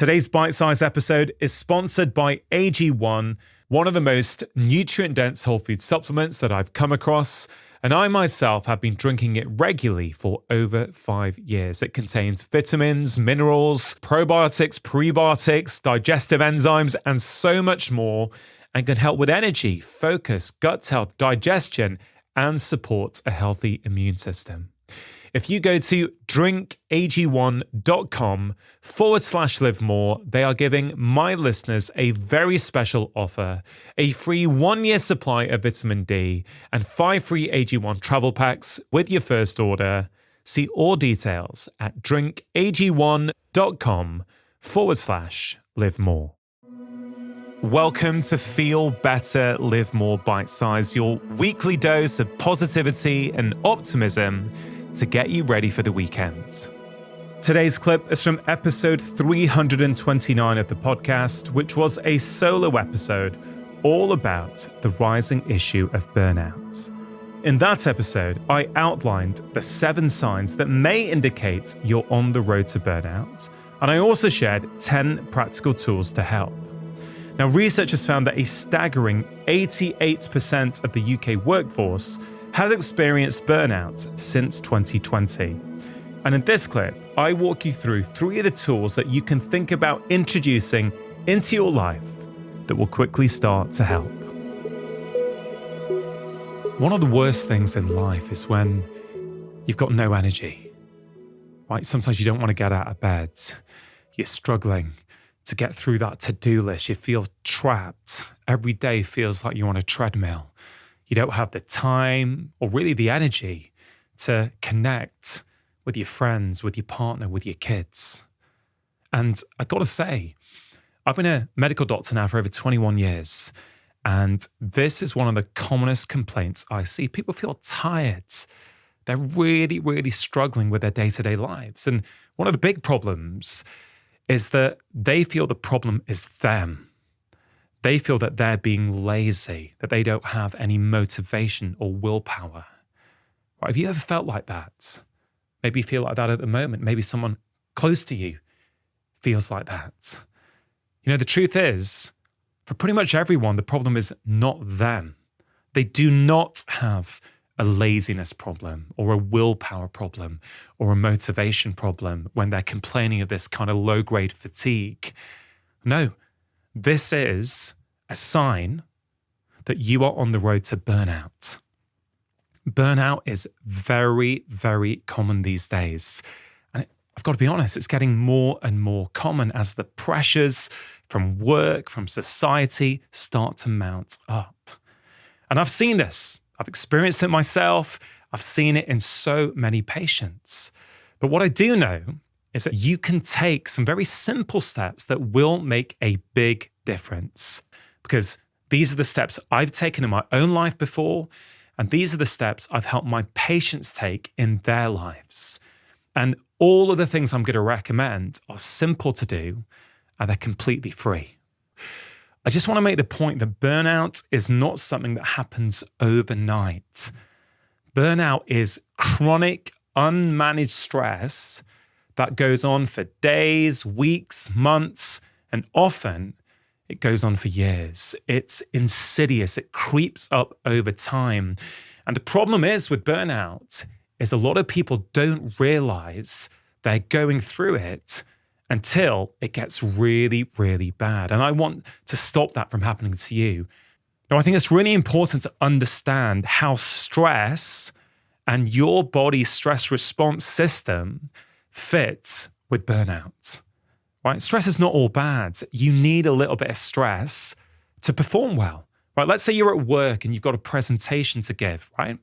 Today's bite-sized episode is sponsored by AG1, one of the most nutrient-dense whole food supplements that I've come across, and I myself have been drinking it regularly for over 5 years. It contains vitamins, minerals, probiotics, prebiotics, digestive enzymes, and so much more, and can help with energy, focus, gut health, digestion, and support a healthy immune system. If you go to drinkag1.com/live more, they are giving my listeners a very special offer, a free 1-year supply of vitamin D and 5 free AG1 travel packs with your first order. See all details at drinkag1.com/live more. Welcome to Feel Better, Live More Bite Size, your weekly dose of positivity and optimism to get you ready for the weekend. Today's clip is from episode 329 of the podcast, which was a solo episode all about the rising issue of burnout. In that episode, I outlined the 7 signs that may indicate you're on the road to burnout, and I also shared 10 practical tools to help. Now, research has found that a staggering 88% of the UK workforce has experienced burnout since 2020. And in this clip, I walk you through 3 of the tools that you can think about introducing into your life that will quickly start to help. One of the worst things in life is when you've got no energy, right? Sometimes you don't want to get out of bed. You're struggling to get through that to-do list. You feel trapped. Every day feels like you're on a treadmill. You don't have the time or really the energy to connect with your friends, with your partner, with your kids. And I got to say, I've been a medical doctor now for over 21 years. And this is one of the commonest complaints I see. People feel tired. They're really, really struggling with their day-to-day lives. And one of the big problems is that they feel the problem is them. They feel that they're being lazy, that they don't have any motivation or willpower. Right? Have you ever felt like that? Maybe you feel like that at the moment. Maybe someone close to you feels like that. You know, the truth is, for pretty much everyone, the problem is not them. They do not have a laziness problem or a willpower problem or a motivation problem when they're complaining of this kind of low-grade fatigue. No. This is a sign that you are on the road to burnout. Burnout is very, very common these days. And I've got to be honest, it's getting more and more common as the pressures from work, from society start to mount up. And I've seen this. I've experienced it myself. I've seen it in so many patients. But what I do know is that you can take some very simple steps that will make a big difference, because these are the steps I've taken in my own life before, and these are the steps I've helped my patients take in their lives. And all of the things I'm going to recommend are simple to do, and they're completely free. I just want to make the point that burnout is not something that happens overnight. Burnout is chronic, unmanaged stress that goes on for days, weeks, months, and often it goes on for years. It's insidious. It creeps up over time. And the problem is with burnout is a lot of people don't realize they're going through it until it gets really, really bad. And I want to stop that from happening to you. Now, I think it's really important to understand how stress and your body's stress response system fits with burnout, right? Stress is not all bad. You need a little bit of stress to perform well, right? Let's say you're at work and you've got a presentation to give, right?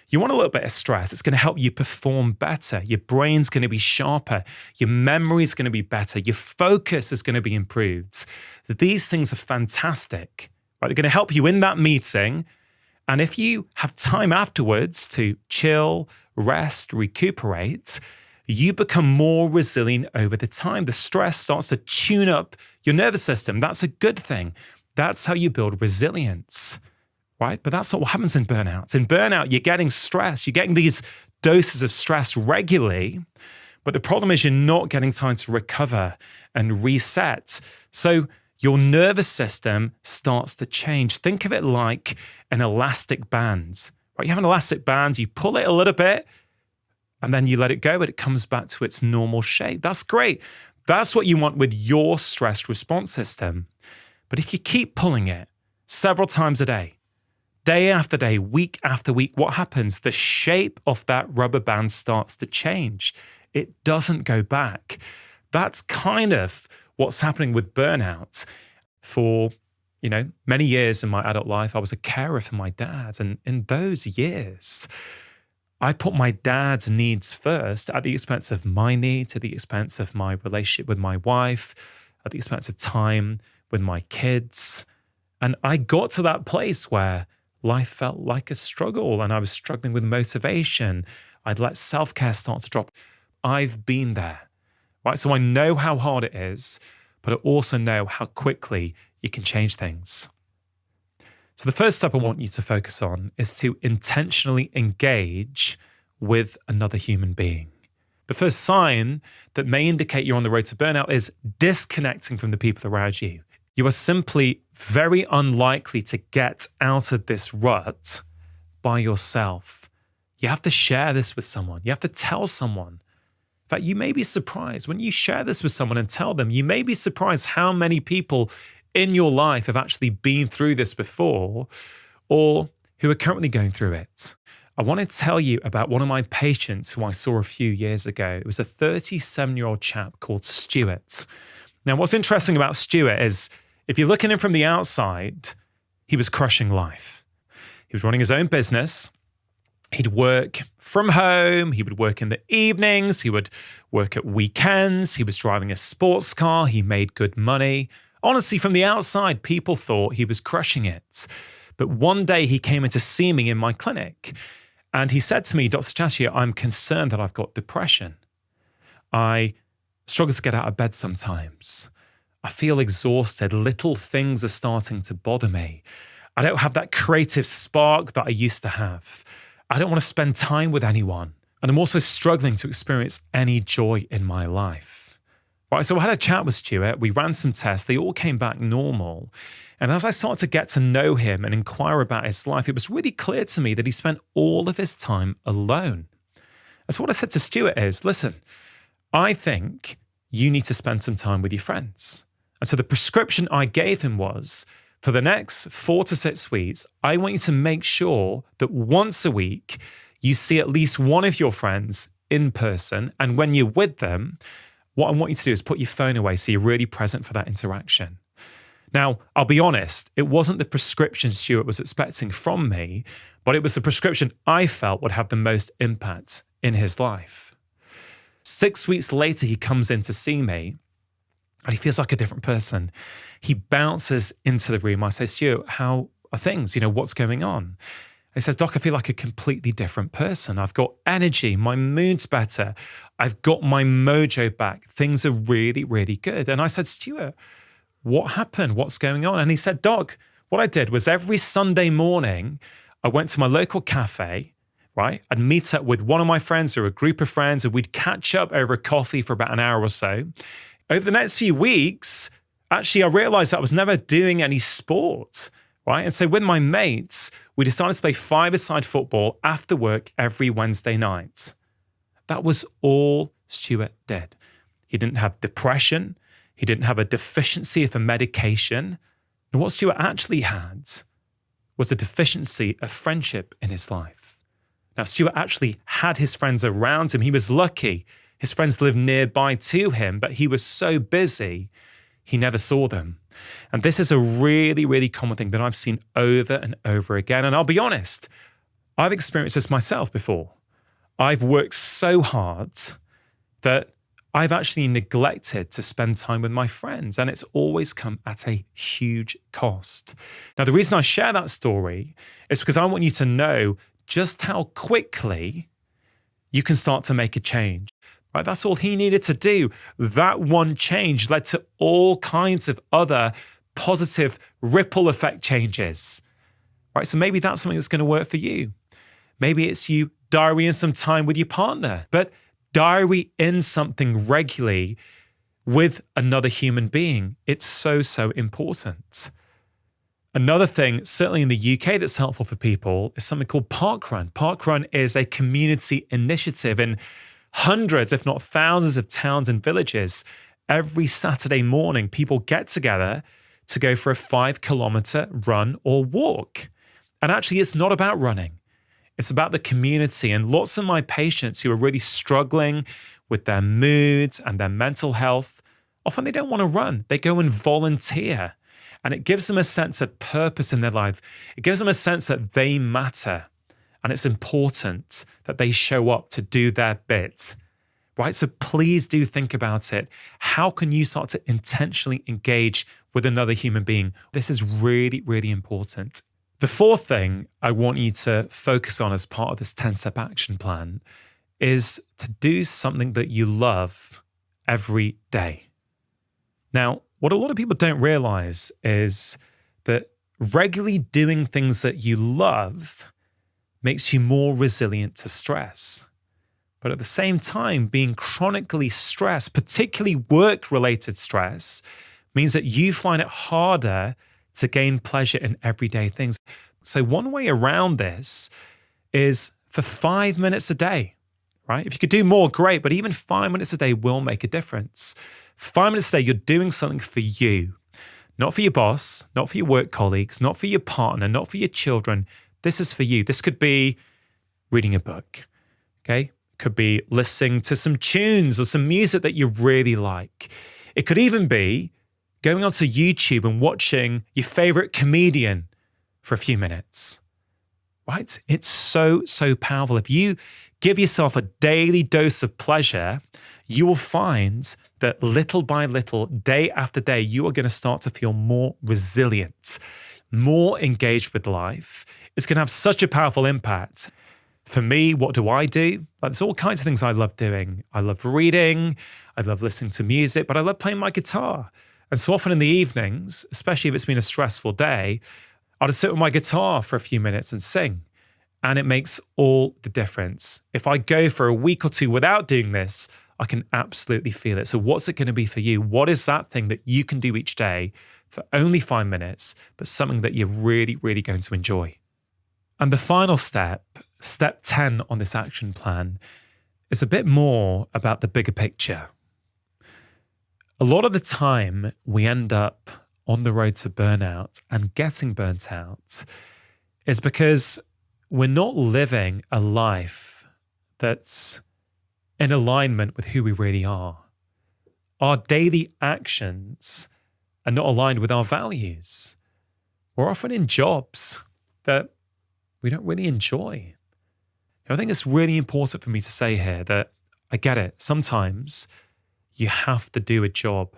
You want a little bit of stress. It's going to help you perform better. Your brain's going to be sharper. Your memory's going to be better. Your focus is going to be improved. These things are fantastic, right? They're going to help you in that meeting. And if you have time afterwards to chill, rest, recuperate, you become more resilient over the time. The stress starts to tune up your nervous system. That's a good thing. That's how you build resilience, right? But that's not what happens in burnout. In burnout, you're getting stress. You're getting these doses of stress regularly, But the problem is you're not getting time to recover and reset. So your nervous system starts to change. Think of it like an elastic band. Right? You have an elastic band, you pull it a little bit, and then you let it go, and it comes back to its normal shape. That's great. That's what you want with your stress response system. But if you keep pulling it several times a day after day, week after week, what happens? The shape of that rubber band starts to change. It doesn't go back. That's kind of what's happening with burnout. For, many years in my adult life, I was a carer for my dad. And in those years, I put my dad's needs first at the expense of my needs, at the expense of my relationship with my wife, at the expense of time with my kids. And I got to that place where life felt like a struggle and I was struggling with motivation. I'd let self-care start to drop. I've been there, right? So I know how hard it is, but I also know how quickly you can change things. So the first step I want you to focus on is to intentionally engage with another human being. The first sign that may indicate you're on the road to burnout is disconnecting from the people around you. You are simply very unlikely to get out of this rut by yourself. You have to share this with someone. You have to tell someone. In fact, you may be surprised when you share this with someone and tell them, you may be surprised how many people in your life have actually been through this before or who are currently going through it. I want to tell you about one of my patients who I saw a few years ago. It was a 37-year-old chap called Stuart. Now, what's interesting about Stuart is if you're looking in from the outside, he was crushing life. He was running his own business. He'd work from home. He would work in the evenings. He would work at weekends. He was driving a sports car. He made good money. Honestly, from the outside, people thought he was crushing it. But one day he came in to see me in my clinic and he said to me, Dr. Chachier, I'm concerned that I've got depression. I struggle to get out of bed sometimes. I feel exhausted. Little things are starting to bother me. I don't have that creative spark that I used to have. I don't want to spend time with anyone. And I'm also struggling to experience any joy in my life. Right, so I had a chat with Stuart. We ran some tests. They all came back normal. And as I started to get to know him and inquire about his life, it was really clear to me that he spent all of his time alone. And so what I said to Stuart is, listen, I think you need to spend some time with your friends. And so the prescription I gave him was, for the next 4 to 6 weeks, I want you to make sure that once a week, you see at least one of your friends in person. And when you're with them, what I want you to do is put your phone away so you're really present for that interaction. Now, I'll be honest, it wasn't the prescription Stuart was expecting from me, but it was the prescription I felt would have the most impact in his life. 6 weeks later, he comes in to see me and he feels like a different person. He bounces into the room. I say, Stuart, how are things? What's going on? He says, Doc, I feel like a completely different person. I've got energy. My mood's better. I've got my mojo back. Things are really, really good. And I said, Stuart, what happened? What's going on? And he said, Doc, what I did was every Sunday morning, I went to my local cafe, right? I'd meet up with one of my friends or a group of friends, and we'd catch up over a coffee for about an hour or so. Over the next few weeks, actually, I realized that I was never doing any sport. Right? And so with my mates, we decided to play five-a-side football after work every Wednesday night. That was all Stuart did. He didn't have depression. He didn't have a deficiency of a medication. And what Stuart actually had was a deficiency of friendship in his life. Now, Stuart actually had his friends around him. He was lucky. His friends lived nearby to him, but he was so busy, he never saw them. And this is a really, really common thing that I've seen over and over again. And I'll be honest, I've experienced this myself before. I've worked so hard that I've actually neglected to spend time with my friends, and it's always come at a huge cost. Now, the reason I share that story is because I want you to know just how quickly you can start to make a change. Right? That's all he needed to do. That one change led to all kinds of other positive ripple effect changes. Right? So maybe that's something that's going to work for you. Maybe it's you diarying some time with your partner. But diary in something regularly with another human being. It's so, so important. Another thing, certainly in the UK, that's helpful for people is something called Parkrun. Parkrun is a community initiative in hundreds, if not thousands of towns and villages. Every Saturday morning, people get together to go for a 5-kilometer run or walk. And actually, it's not about running. It's about the community. And lots of my patients who are really struggling with their moods and their mental health, often they don't want to run. They go and volunteer. And it gives them a sense of purpose in their life. It gives them a sense that they matter. And it's important that they show up to do their bit, right? So please do think about it. How can you start to intentionally engage with another human being? This is really, really important. The fourth thing I want you to focus on as part of this 10-step action plan is to do something that you love every day. Now, what a lot of people don't realize is that regularly doing things that you love makes you more resilient to stress. But at the same time, being chronically stressed, particularly work-related stress, means that you find it harder to gain pleasure in everyday things. So one way around this is for 5 minutes a day, right? If you could do more, great, but even 5 minutes a day will make a difference. 5 minutes a day, you're doing something for you, not for your boss, not for your work colleagues, not for your partner, not for your children. This is for you. This could be reading a book, okay? It could be listening to some tunes or some music that you really like. It could even be going onto YouTube and watching your favorite comedian for a few minutes, right? It's so, so powerful. If you give yourself a daily dose of pleasure, you will find that little by little, day after day, you are going to start to feel more resilient, more engaged with life. It's going to have such a powerful impact. For me, what do? There's all kinds of things I love doing. I love reading, I love listening to music, but I love playing my guitar. And so often in the evenings, especially if it's been a stressful day, I'll just sit with my guitar for a few minutes and sing. And it makes all the difference. If I go for a week or two without doing this, I can absolutely feel it. So what's it going to be for you? What is that thing that you can do each day for only 5 minutes, but something that you're really, really going to enjoy? And the final step, step 10 on this action plan, is a bit more about the bigger picture. A lot of the time, we end up on the road to burnout and getting burnt out is because we're not living a life that's in alignment with who we really are. Our daily actions are not aligned with our values. We're often in jobs that we don't really enjoy. I think it's really important for me to say here that I get it. Sometimes you have to do a job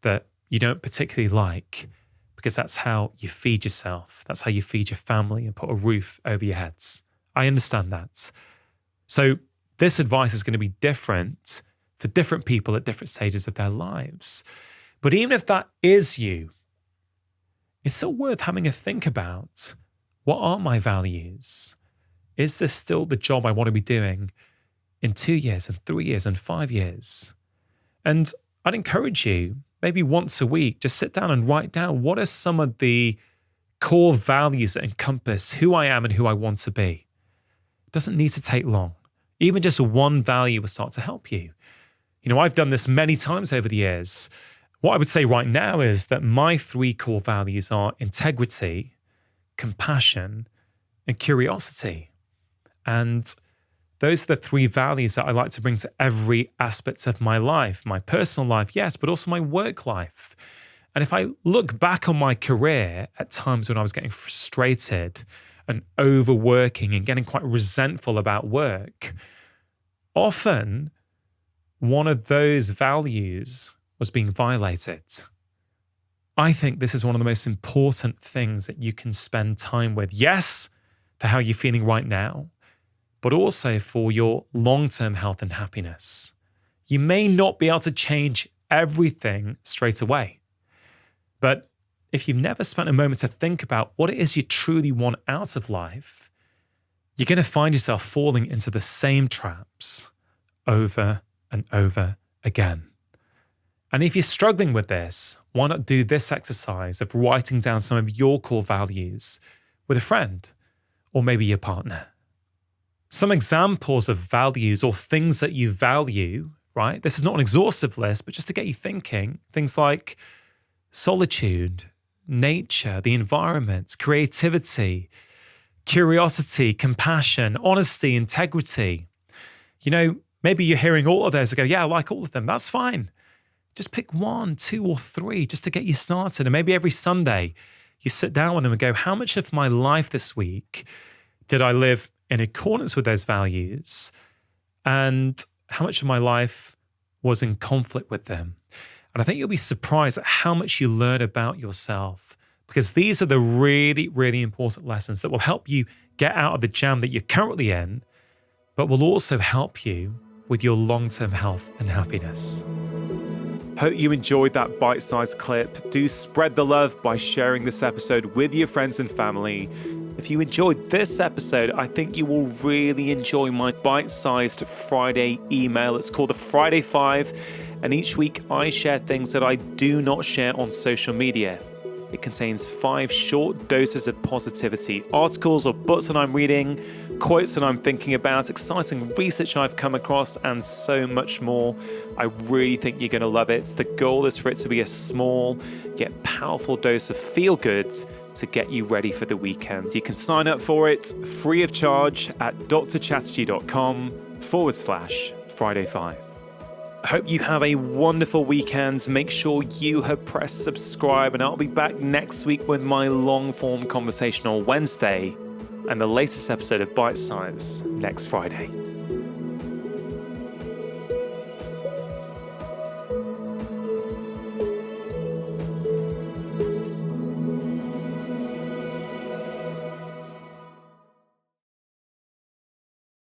that you don't particularly like because that's how you feed yourself. That's how you feed your family and put a roof over your heads. I understand that. So this advice is going to be different for different people at different stages of their lives. But even if that is you, it's still worth having a think about, what are my values? Is this still the job I want to be doing in 2 years and 3 years and 5 years? And I'd encourage you, maybe once a week, just sit down and write down what are some of the core values that encompass who I am and who I want to be. It doesn't need to take long. Even just one value will start to help you. You know, I've done this many times over the years. What I would say right now is that my 3 core values are integrity, compassion, and curiosity. And those are the 3 values that I like to bring to every aspect of my life, my personal life, yes, but also my work life. And if I look back on my career at times when I was getting frustrated and overworking and getting quite resentful about work, often one of those values was being violated. I think this is one of the most important things that you can spend time with. Yes, for how you're feeling right now, but also for your long-term health and happiness. You may not be able to change everything straight away, but if you've never spent a moment to think about what it is you truly want out of life, you're going to find yourself falling into the same traps over and over again. And if you're struggling with this, why not do this exercise of writing down some of your core values with a friend or maybe your partner? Some examples of values or things that you value, right? This is not an exhaustive list, but just to get you thinking, things like solitude, nature, the environment, creativity, curiosity, compassion, honesty, integrity. Maybe you're hearing all of those and go, yeah, I like all of them. That's fine. Just pick 1, 2, or 3 just to get you started. And maybe every Sunday you sit down with them and go, how much of my life this week did I live in accordance with those values? And how much of my life was in conflict with them? And I think you'll be surprised at how much you learn about yourself, because these are the really, really important lessons that will help you get out of the jam that you're currently in, but will also help you with your long-term health and happiness. Hope you enjoyed that bite-sized clip. Do spread the love by sharing this episode with your friends and family. If you enjoyed this episode, I think you will really enjoy my bite-sized Friday email. It's called the Friday 5, and each week I share things that I do not share on social media. It contains 5 short doses of positivity, articles or books that I'm reading, quotes that I'm thinking about, exciting research I've come across, and so much more. I really think you're going to love it. The goal is for it to be a small yet powerful dose of feel-good to get you ready for the weekend. You can sign up for it free of charge at drchatterjee.com/Friday5. I hope you have a wonderful weekend. Make sure you have pressed subscribe, and I'll be back next week with my long-form conversation on Wednesday and the latest episode of Bite Size next Friday.